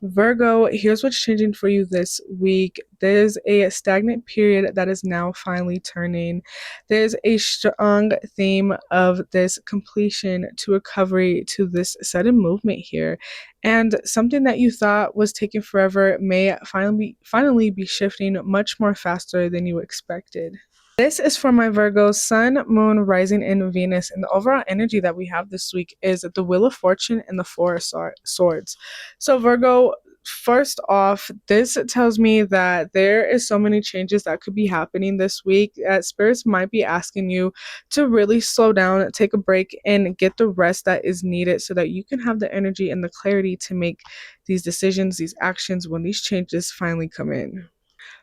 Virgo, here's what's changing for you this week. There's a stagnant period that is now finally turning. There's a strong theme of this completion to recovery to this sudden movement here. And something that you thought was taking forever may finally be shifting much more faster than you expected. This is for my Virgo, Sun, Moon, Rising, and Venus. And the overall energy that we have this week is the Wheel of Fortune and the Four of Swords. So, Virgo, first off, this tells me that there is so many changes that could be happening this week that spirits might be asking you to really slow down, take a break, and get the rest that is needed so that you can have the energy and the clarity to make these decisions, these actions when these changes finally come in.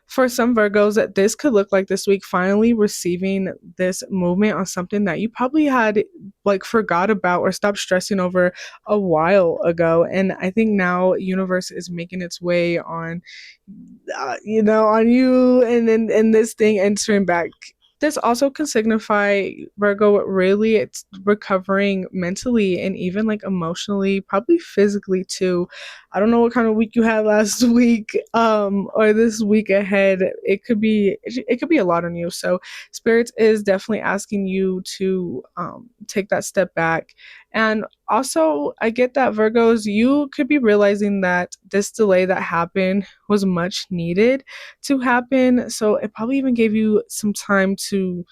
For some Virgos, that this could look like this week finally receiving this movement on something that you probably had like forgot about or stopped stressing over a while ago. And I think now universe is making its way on, on you, and then and this thing entering back. This also can signify Virgo really it's recovering mentally and even like emotionally, probably physically too. I don't know what kind of week you had last week or this week ahead. It could be a lot on you. So spirits is definitely asking you to take that step back. And also I get that Virgos, you could be realizing that this delay that happened was much needed to happen. So it probably even gave you some time to,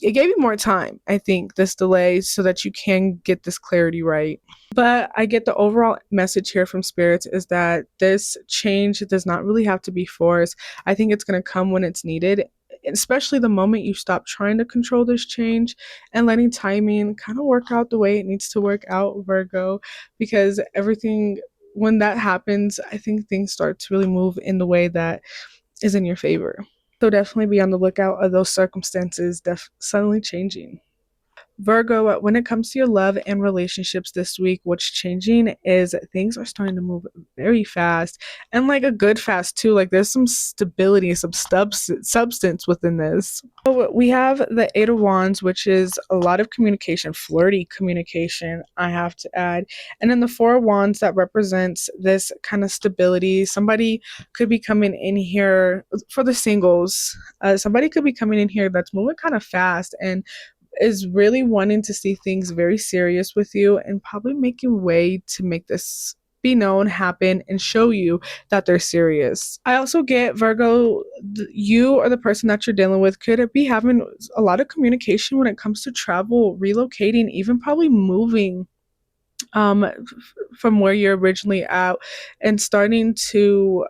it gave you more time, I think, this delay, so that you can get this clarity right. But I get the overall message here from spirits is that this change does not really have to be forced. I think it's going to come when it's needed, especially the moment you stop trying to control this change and letting timing kind of work out the way it needs to work out, Virgo, because everything, when that happens, I think things start to really move in the way that is in your favor. So definitely be on the lookout of those circumstances suddenly changing. Virgo, when it comes to your love and relationships this week, what's changing is things are starting to move very fast, and like a good fast too. Like there's some stability, some substance within this. So we have the Eight of Wands, which is a lot of communication, flirty communication, I have to add. And then the Four of Wands that represents this kind of stability. Somebody could be coming in here for the singles. Somebody could be coming in here that's moving kind of fast and is really wanting to see things very serious with you and probably making way to make this be known, happen, and show you that they're serious. I also get Virgo, you or the person that you're dealing with could be having a lot of communication when it comes to travel, relocating, even probably moving from where you're originally at and starting to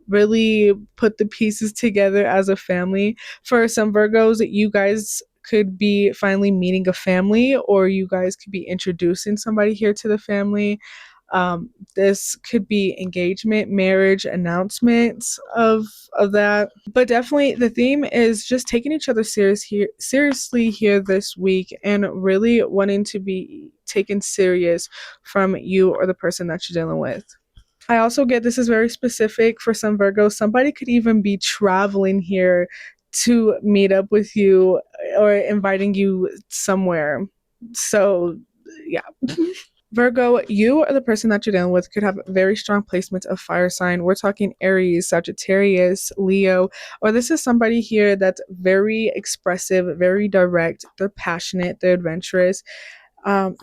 really put the pieces together as a family. For some Virgos, you guys could be finally meeting a family, or you guys could be introducing somebody here to the family. This could be engagement, marriage, announcements of that. But definitely the theme is just taking each other seriously here this week and really wanting to be taken serious from you or the person that you're dealing with. I also get this is very specific for some Virgos. Somebody could even be traveling here to meet up with you or inviting you somewhere. So, yeah. Virgo, you or the person that you're dealing with could have very strong placements of fire sign. We're talking Aries, Sagittarius, Leo, or this is somebody here that's very expressive, very direct. They're passionate, they're adventurous.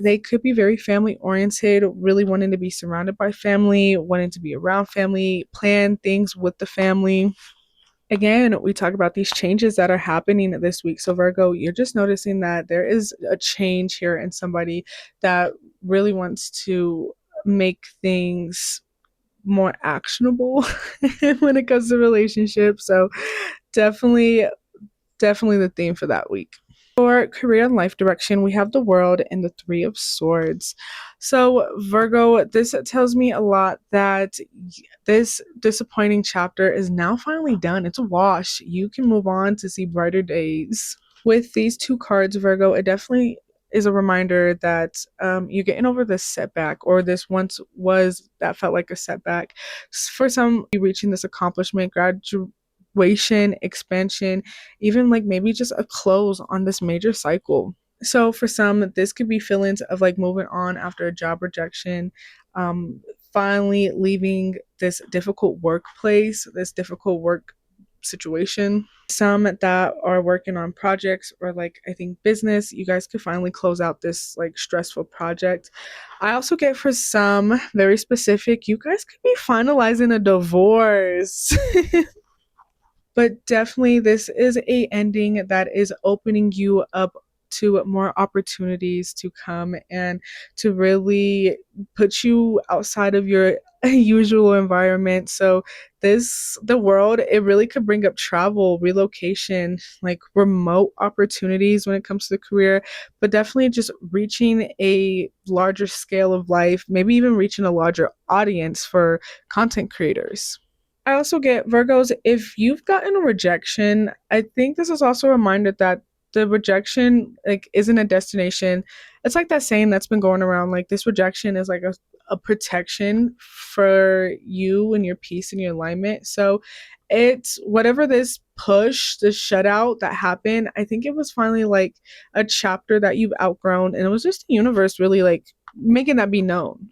They could be very family oriented, really wanting to be surrounded by family, wanting to be around family, plan things with the family. Again, we talk about these changes that are happening this week. So, Virgo, you're just noticing that there is a change here in somebody that really wants to make things more actionable when it comes to relationships. So, definitely, definitely the theme for that week. For career and life direction, we have the World and the Three of Swords. So, Virgo, this tells me a lot that this disappointing chapter is now finally done. It's a wash. You can move on to see brighter days. With these two cards, Virgo, it definitely is a reminder that you're getting over this setback, or this once was that felt like a setback. For some, you reaching this accomplishment, graduation, expansion, even like maybe just a close on this major cycle. So for some, this could be feelings of like moving on after a job rejection, finally leaving this difficult workplace, this difficult work situation. Some that are working on projects or like I think business, you guys could finally close out this like stressful project. I also get for some very specific, you guys could be finalizing a divorce. But definitely this is a ending that is opening you up to more opportunities to come and to really put you outside of your usual environment. So the world, it really could bring up travel, relocation, like remote opportunities when it comes to the career, but definitely just reaching a larger scale of life, maybe even reaching a larger audience for content creators. I also get Virgos, if you've gotten a rejection, I think this is also a reminder that the rejection like isn't a destination. It's like that saying that's been going around like this rejection is like a protection for you and your peace and your alignment. So it's whatever this push, this shutout that happened, I think it was finally like a chapter that you've outgrown and it was just the universe really like making that be known.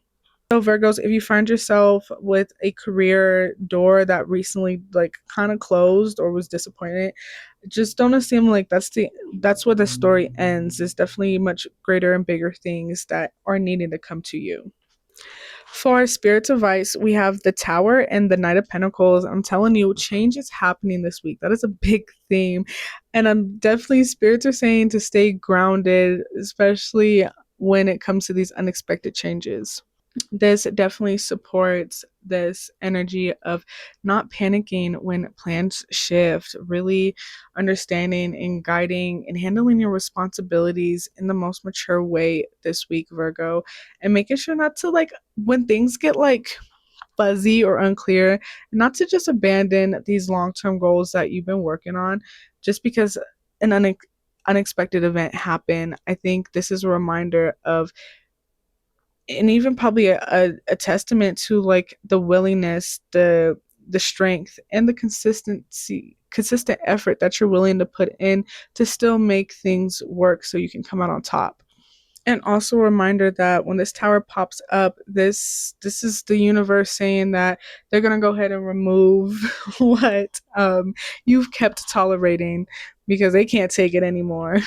So Virgos, if you find yourself with a career door that recently like kind of closed or was disappointed, just don't assume like that's where the story ends. There's definitely much greater and bigger things that are needing to come to you. For Spirit's advice, we have the Tower and the Knight of Pentacles. I'm telling you, change is happening this week. That is a big theme. And I'm definitely, spirits are saying to stay grounded, especially when it comes to these unexpected changes. This definitely supports this energy of not panicking when plans shift, really understanding and guiding and handling your responsibilities in the most mature way this week, Virgo, and making sure not to like when things get like fuzzy or unclear, not to just abandon these long-term goals that you've been working on just because an unexpected event happened. I think this is a reminder of and even probably a testament to like the willingness, the strength and the consistent effort that you're willing to put in to still make things work so you can come out on top. And also a reminder that when this tower pops up, this is the universe saying that they're gonna go ahead and remove what you've kept tolerating because they can't take it anymore.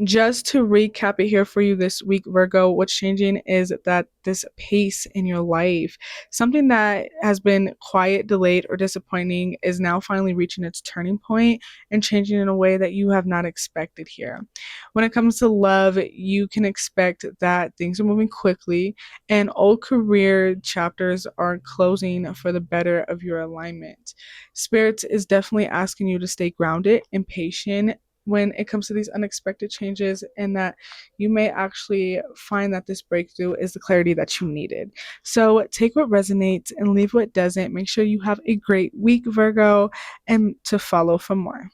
Just to recap it here for you this week, Virgo, what's changing is that this pace in your life, something that has been quiet, delayed, or disappointing, is now finally reaching its turning point and changing in a way that you have not expected here. When it comes to love, you can expect that things are moving quickly and old career chapters are closing for the better of your alignment. Spirit is definitely asking you to stay grounded and patient when it comes to these unexpected changes, and that you may actually find that this breakthrough is the clarity that you needed. So take what resonates and leave what doesn't. Make sure you have a great week, Virgo, and to follow for more.